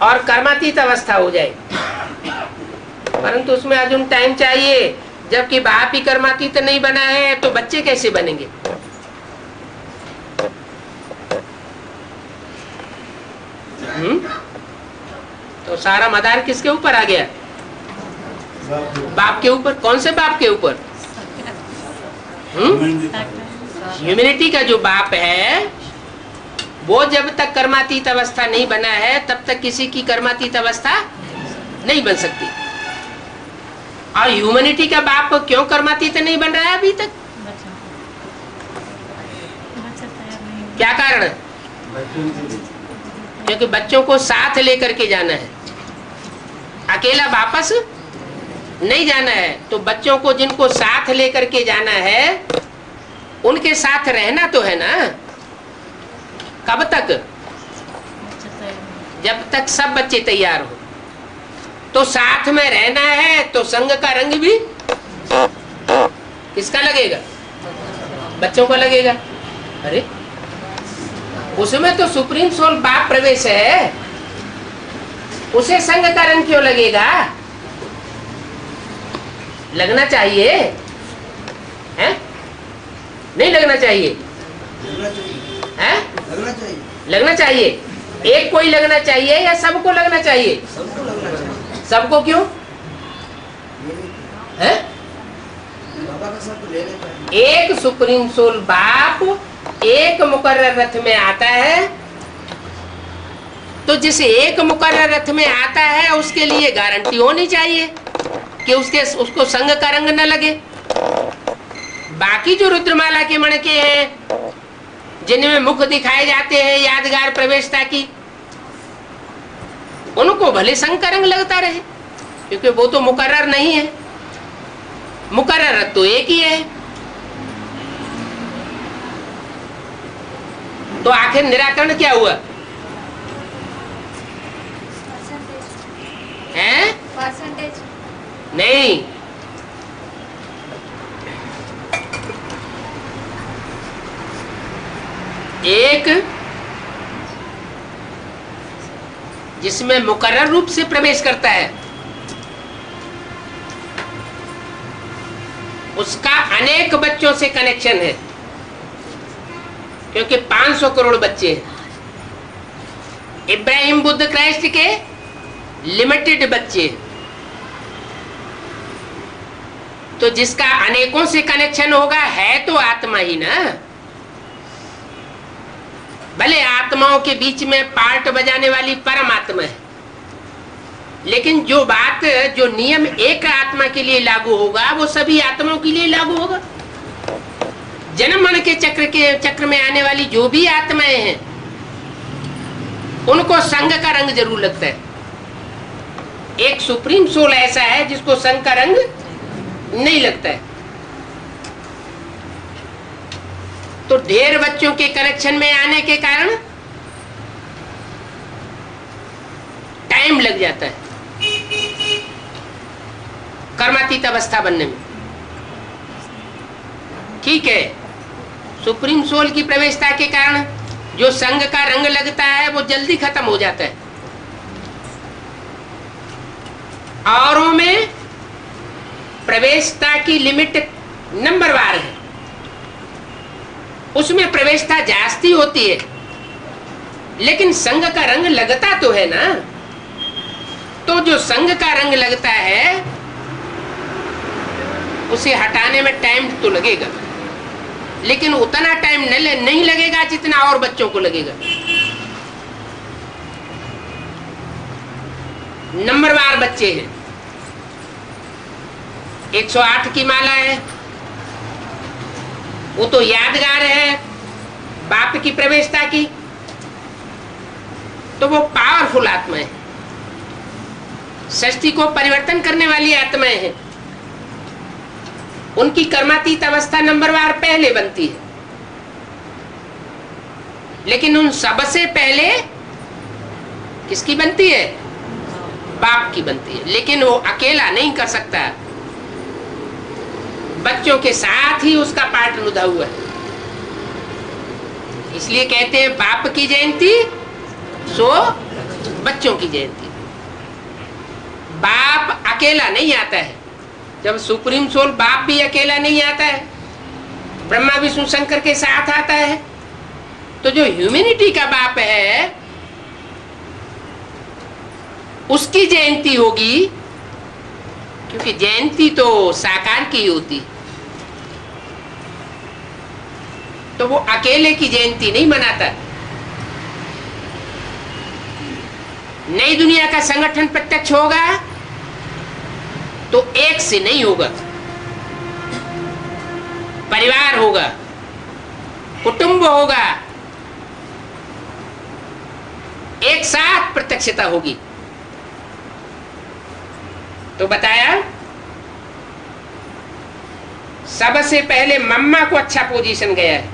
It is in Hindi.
और कर्मातीत अवस्था हो जाए, परंतु उसमें अजून टाइम चाहिए। जबकि बाप ही कर्मातीत नहीं बना है तो बच्चे कैसे बनेंगे? तो सारा मदार किसके ऊपर आ गया? बाप के ऊपर। कौन से बाप के ऊपर? ह्यूमैनिटी का जो बाप है वो जब तक कर्मातीत अवस्था नहीं बना है तब तक किसी की कर्मातीत अवस्था नहीं बन सकती। और ह्यूमैनिटी का बाप क्यों कर्मातीत नहीं बन रहा है अभी तक? क्या कारण है? क्योंकि बच्चों को साथ लेकर के जाना है, अकेला वापस नहीं जाना है। तो बच्चों को जिनको साथ लेकर के जाना है उनके साथ रहना तो है ना। कब तक? जब तक सब बच्चे तैयार हो। तो साथ में रहना है तो संघ का रंग भी किसका लगेगा? बच्चों का लगेगा। अरे उसमें तो सुप्रीम सोल बाप प्रवेश है, उसे संघ का रंग क्यों लगेगा? लगना चाहिए है? नहीं लगना चाहिए? है? लगना चाहिए। एक कोई लगना चाहिए या सबको लगना चाहिए? सबको क्यों है? एक सुप्रीम सोल बाप एक मुकर्रर रथ में आता है, तो जिस एक मुकर्रर रथ में आता है उसके लिए गारंटी होनी चाहिए कि उसको संघ का रंग न लगे। बाकी जो रुद्रमाला के मणके हैं जिनमें मुख दिखाए जाते हैं यादगार प्रवेशता की, उनको भले संघ का रंग लगता रहे, क्योंकि वो तो मुकर्रर नहीं है। मुकर्रर तो एक ही है। तो आखिर निराकरण क्या हुआ है? परसेंटेज नहीं, एक जिसमें मुकर्रर रूप से प्रवेश करता है उसका अनेक बच्चों से कनेक्शन है, क्योंकि 500 करोड़ बच्चे हैं। इब्राहिम बुद्ध क्राइस्ट के लिमिटेड बच्चे, तो जिसका अनेकों से कनेक्शन होगा है तो आत्मा ही ना। भले आत्माओं के बीच में पार्ट बजाने वाली परमात्मा है, लेकिन जो बात जो नियम एक आत्मा के लिए लागू होगा वो सभी आत्माओं के लिए लागू होगा। जन्म मरण के चक्र में आने वाली जो भी आत्माएं हैं उनको संघ का रंग जरूर लगता है। एक सुप्रीम सोल ऐसा है जिसको संघ का रंग नहीं लगता है। तो ढेर बच्चों के कनेक्शन में आने के कारण टाइम लग जाता है कर्मातीत अवस्था बनने में। ठीक है, सुप्रीम सोल की प्रवेशता के कारण जो संघ का रंग लगता है वो जल्दी खत्म हो जाता है। औरों में प्रवेशता की लिमिट नंबरवार है, उसमें प्रवेशता जास्ती होती है, लेकिन संघ का रंग लगता तो है ना। तो जो संघ का रंग लगता है उसे हटाने में टाइम तो लगेगा, लेकिन उतना टाइम नहीं लगेगा जितना और बच्चों को लगेगा। नंबरवार बच्चे हैं, 108 की माला है, वो तो यादगार है बाप की प्रवेशता की, तो वो पावरफुल आत्मा है, सृष्टि को परिवर्तन करने वाली आत्माएं हैं। उनकी कर्मातीत अवस्था नंबरवार पहले बनती है, लेकिन उन सबसे पहले किसकी बनती है? बाप की बनती है। लेकिन वो अकेला नहीं कर सकता, बच्चों के साथ ही उसका पार्ट नुदा हुआ है। इसलिए कहते हैं बाप की जयंती सो बच्चों की जयंती। बाप अकेला नहीं आता है, जब सुप्रीम सोल बाप भी अकेला नहीं आता है, ब्रह्मा विष्णु शंकर के साथ आता है, तो जो ह्यूमैनिटी का बाप है उसकी जयंती होगी, क्योंकि जयंती तो साकार की होती, तो वो अकेले की जयंती नहीं मनाता। नई दुनिया का संगठन प्रत्यक्ष होगा तो एक से नहीं होगा, परिवार होगा, कुटुंब होगा, एक साथ प्रत्यक्षता होगी। तो बताया सबसे पहले मम्मा को अच्छा पोजीशन गया है,